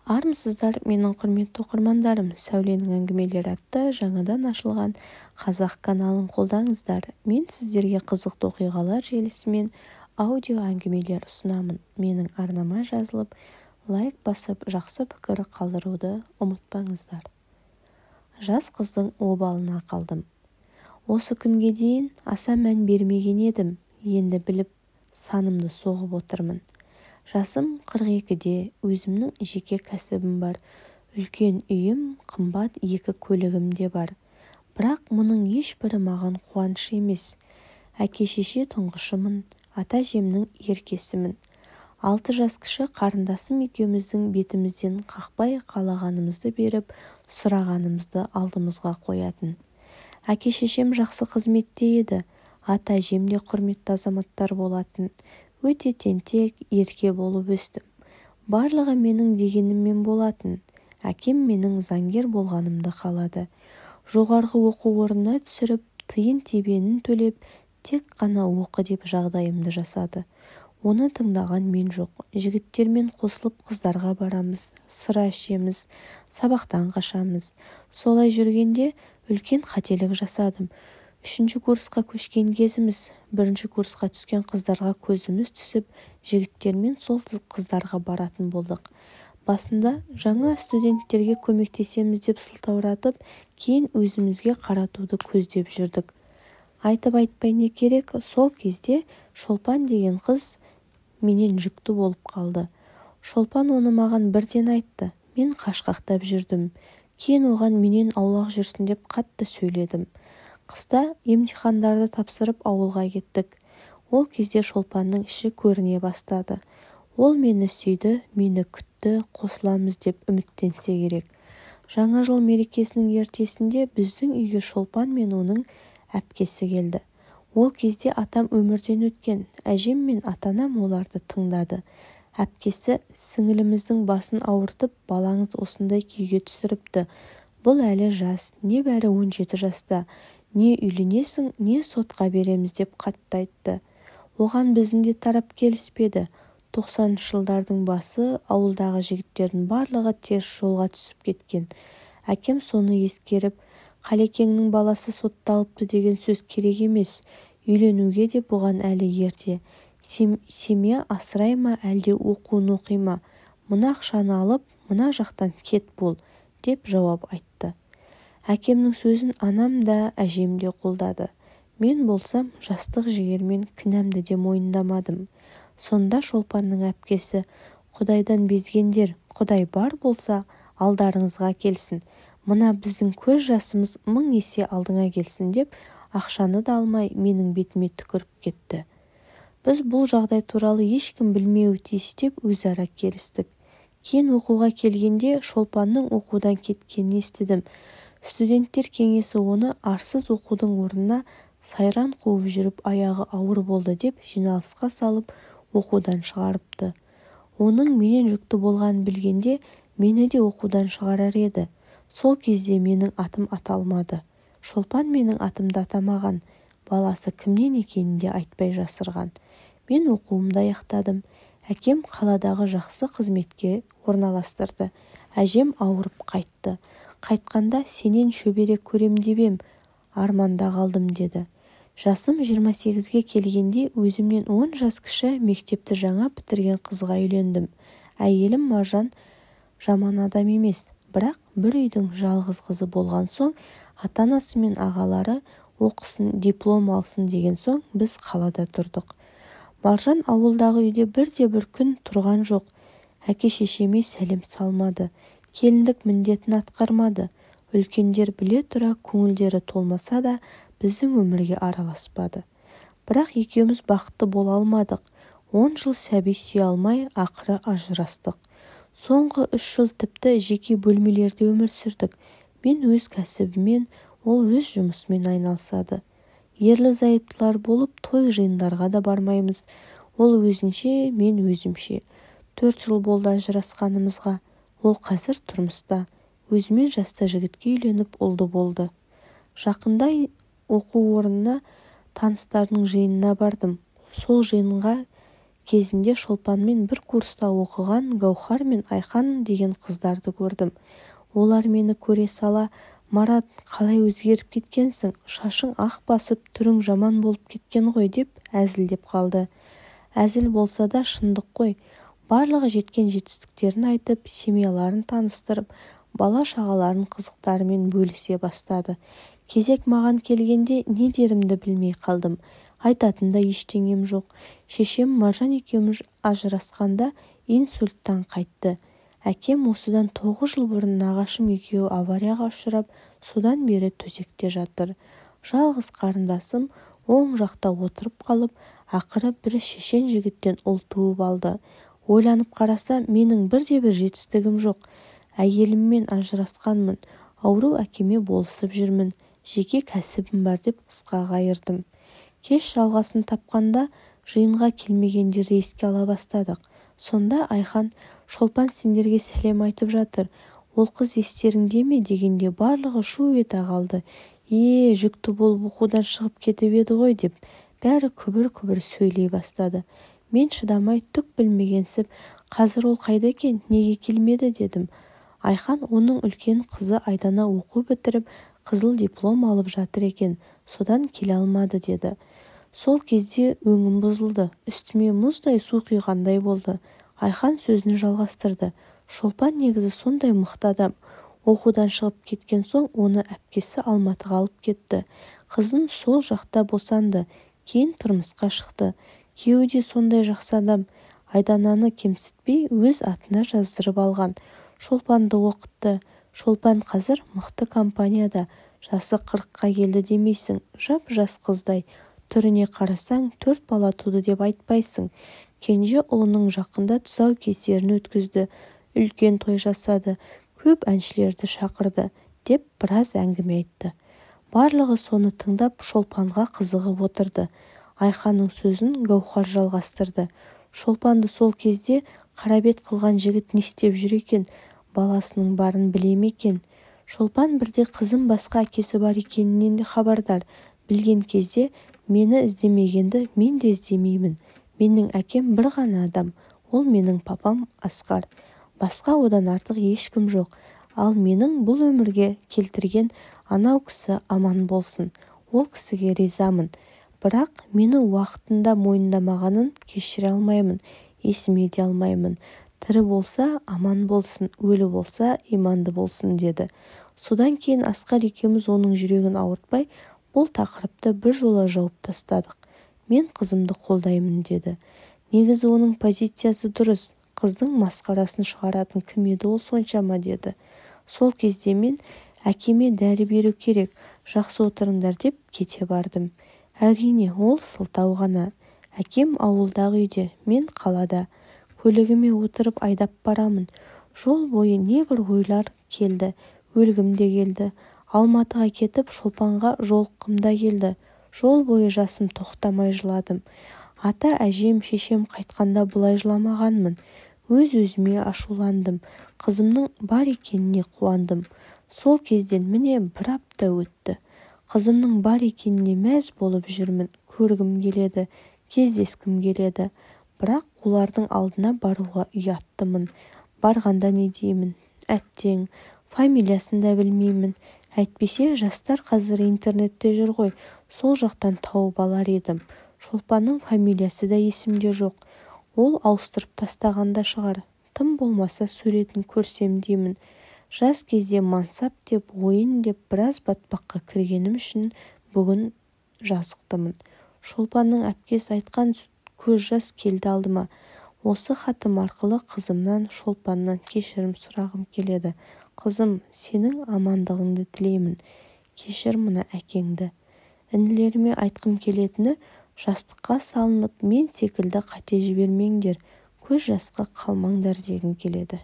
Армысыздар, менің құрметті оқырмандарым. Сәуленің әңгімелері атты жаңадан ашылған қазақ каналын қолдаңыздар. Мен сіздерге қызықты оқиғалар желісімен аудио әңгімелер ұсынамын. Менің арнама жазылып, лайк басып, жақсы пікір қалдыруды ұмытпаңыздар. Жас қыздың обалына қалдым. Осы күнге дейін аса мән бермеген едім. Енді біліп, санымды соғып отырмын. Жасым 42-де, өзімнің жеке кәсібім бар. Үлкен үйім, қымбат 2 көлігім де бар. Бірақ мұның ешбірі маған қуаныш емес. Әке-шеше тұңғышымын, ата-әжемнің еркесімін. 6 жас кіші қарындасым екеуміздің бетімізден қақпай қалағанымызды беріп, сұрағанымызды алдымызға қоятын. Әке-шешем жақсы қызметте еді, ата-әжем де құрметті азаматтар болатын. Өте тентек, ерке болып өстім. Барлығы менің дегеніммен болатын. Әкем менің заңгер болғанымды қалады. Жоғарғы оқу орнына түсіріп, тиын тебенін төлеп, тек қана оқы деп жағдайымды жасады. Оны тыңдаған мен жоқ. Жігіттермен қосылып қыздарға барамыз, сыра ішеміз, сабақтан қашамыз. Солай жүргенде үлкен қателік жасадым. 3-ші курсқа көшкен кезіміз. 1-ші курсқа түскен қыздарға көзіміз түсіп, жігіттермен сол қыздарға баратын болдық. Басында жаңа студенттерге көмектесеміз деп сылтауратып, кейін өзімізге қаратуды көздеп жүрдік. Айтып-айтпай не керек, сол кезде Шолпан деген қыз менен жүкті болып қалды. Шолпан оны маған бірден айтты. Мен қашқақтап жүрдім. Кейін оған менен аулақ жүрсін деп қатты сөйледім. Қыста емтихандарды тапсырып ауылға кеттік. Ол кезде Шолпанның іші көріне бастады. Ол мені сүйді, мені күтті, қосыламыз деп үміттенсе керек. Жаңа жыл мерекесінің ертесінде біздің үйге Шолпан мен оның әпкесі келді. Ол кезде атам өмірден өткен, әжем мен ата-анам оларды тыңдады. Әпкесі сіңіліміздің басын ауыртып, балаңыз осындай күйге түсіріпті. Бұл әлі жас, небәрі 17 жаста. Не үйленесің, не сотқа береміз деп қатты айтты. Оған біздің де тарап келіспеді. 90-шы жылдардың басы ауылдағы жігіттердің барлығы теріс жолға түсіп кеткен. Әкем соны ескеріп, Қалекеңнің баласы сотталыпты деген сөз керек емес. Үйленуге де бұған әлі ерте. Семья асырай ма, әлде оқуын оқи ма? Мына ақшаны алып, мына жақтан кет бол, деп жауап айтты. Әкемнің сөзін анам да, әжем де қолдады. Мен болсам, жастық жігермен кінәмді де мойындамадым. Сонда Шолпанның әпкесі: Құдайдан безгендер, Құдай бар болса, алдарыңызға келсін. Мына біздің көз жасымыз 1000 есе алдыңа келсін деп, ақшаны да алмай менің бетіме түкіріп кетті. Біз бұл жағдай туралы ешкім білмеуі тиіс деп өзара келістік. Кейін оқуға келгенде Шолпанның оқудан кеткенін естідім. Студенттер кеңесі оны арсыз оқудың орнына сайран қуып жүріп аяғы ауыр болды деп жиналысқа салып оқудан шығарыпты. Оның менен жүкті болғанын білгенде мені де оқудан шығарар еді. Сол кезде менің атым аталмады. Шолпан менің атымды атамаған. Баласы кімнен екенін де айтпай жасырған. Мен оқуымды аяқтадым. Әкем қаладағы жақсы қызметке орналастырды. Әжем ауырып қайтты. Қайтқанда сенен шөберек көрем деп арманда қалдым деді. Жасым 28-ге келгенде өзімнен 10 жас кіші мектепті жаңа бітірген қызға үйлендім. Әйелім Маржан жаман адам емес, бірақ бір үйдің жалғыз қызы болған соң, ата-анасы мен ағалары оқысын, диплом алсын деген соң біз қалада тұрдық. Маржан ауылдағы үйде бірде-бір күн тұрған жоқ. Әке-шешеме сәлем салмады. Келіндік міндетін атқармады. Үлкендер біле тұра көңілдері толмаса да біздің өмірге араласпады. Бірақ екеуміз бақытты бола алмадық. 10 жыл сәби сүйе алмай, ақыры ажырастық. Соңғы 3 жыл тіпті жеке бөлмелерде өмір сүрдік. Мен өз кәсібімен, ол өз жұмысымен айналысады. Ерлі-зайыптылар болып той жиындарға да бармаймыз. Ол өзінше, мен өзімше. 4 жыл болды ажырасқанымызға. Ол қазір тұрмыста. Өзімен жаста жігітке үйленіп ұлды болды. Жақында оқу орнына таныстардың жиынына бардым. Сол жиынға кезінде Шолпанмен бір курста оқыған Гаухар мен Айхан деген қыздарды көрдім. Олар мені көре сала, «Марат, қалай өзгеріп кеткенсің? Шашың ақ басып, түрің жаман болып кеткен ғой» деп әзілдеп қалды. Әзіл болса да шындық қой. Барлығы жеткен жетістіктерін айтып, семьяларын таныстырып, бала-шағаларын қызықтарымен бөлісе бастады. Кезек маған келгенде не дерімді білмей қалдым. Айтатында ештеңем жоқ. Шешем Маржан екеуміз ажырасқанда инсульттан қайтты. Әкем осыдан 9 жыл бұрын нағашым екеуі аварияға ұшырап, содан бері төсекте жатыр. Жалғыз қарындасым оң жақта отырып қалып, ақыры бір шешен жігіттен ұл туып алды. Ойланып қараса, менің бірде-бір жетістігім жоқ. Әйеліммен ажырасқанмын, ауру әкеме болысып жүрмін, жеке кәсібім бар деп қысқа қайырдым. Кеш жалғасын тапқанда жиынға келмегендерді еске ала бастадық. Сонда Айхан, «Шолпан сендерге сәлем айтып жатыр. Ол қыз естеріңде ме?» дегенде барлығы шу ете қалды. Жүкті болып оқудан шығып кетіп еді ғой деп бәрі күбір-күбір сөйлей бастады. Мен шыдамай түк білмегенсіп, «Қазір ол қайда екен? Неге келмеді?» дедім. Айхан, оның үлкен қызы Айдана оқу бітіріп, қызыл диплом алып жатыр екен, содан келе алмады деді. Сол кезде өңім бұзылды, үстіме мұздай су құйғандай болды. Айхан сөзін жалғастырды. Шолпан негізі сондай мықты адам. Оқудан шығып кеткен соң оны әпкесі Алматыға алып кетті. Қызын сол жақта босанды, кейін тұрмысқа шықты. Күйеуі де сондай жақсы адам. Айдананы кемсітпей өз атына жаздырып алған. Шолпанды оқытты. Шолпан қазір мықты компанияда. Жасы 40-қа келді демейсің, жап-жас қыздай. Түріне қарасаң 4 бала туды деп айтпайсың. Кенже ұлының жақында тұсаукесерін өткізді. Үлкен той жасады. Көп әншілерді шақырды деп біраз әңгіме айтты. Барлығы соны тыңдап Шолпанға қызығып отырды. Айханның сөзін Гаухар жалғастырды. Шолпанды сол кезде қарабет қылған жігіт не істеп жүр екен, баласының барын біле ме екен? Шолпан бірде қызым басқа әкесі бар екенінен де хабардар. Білген кезде мені іздемегенді мен де іздемеймін. Менің әкем бір ғана адам, ол менің папам Асқар. Басқа одан артық ешкім жоқ. Ал менің бұл өмірге келтірген анау кісі аман болсын. Ол кісіге ризамын. Бірақ мені уақытында мойындамағанын кешіре алмаймын, есіме де алмаймын. Тірі болса аман болсын, өлі болса иманды болсын деді. Содан кейін Асқар екеуміз оның жүрегін ауыртпай, бұл тақырыпты бір жола жауып тастадық. Мен қызымды қолдаймын деді. Негізі оның позициясы дұрыс. Қыздың масқарасын шығаратын кім еді ол соншама деді. Сол кезде мен әкеме дәрі беру керек, жақсы отырыңдар деп кете бардым. Әрине, ол сылтау ғана. Әкем ауылдағы үйде, мен қалада. Көлігіме отырып айдап барамын. Жол бойы небір ойлар келді, өлгім де келді. Алматыға кетіп Шолпанға жолыққым да келді. Жол бойы жасым тоқтамай жыладым. Ата, әжем, шешем қайтқанда бұлай жыламағанмын. Өз-өзіме ашуландым. Қызымның бар екеніне қуандым. Сол кезден міне бір апта өтті. Қызымның бар екеніне мәз болып жүрмін. Көргім келеді, кездескім келеді. Бірақ олардың алдына баруға ұяттымын. Барғанда не деймін? Әттең, фамилиясын да білмеймін. Әйтпесе жастар қазір интернетте жүр ғой, сол жақтан тауып алар едім. Шолпанның фамилиясы да есімде жоқ. Ол ауыстырып тастағанда шығар. Тым болмаса суретін көрсем деймін. Жас кезде мансап деп, ойын деп біраз батпаққа кіргенім үшін бүгін жазықтымын. Шолпанның әпкесі айтқан көз жас келді алдыма. Осы хатым арқылы қызымнан, Шолпаннан кешірім сұрағым келеді. Қызым, сенің амандығыңды тілеймін. Кешір мына әкеңді. Інілеріме айтқым келетіні, жастыққа салынып мен секілді қате жібермеңдер, көз жасқа қалмаңдар дегім келеді.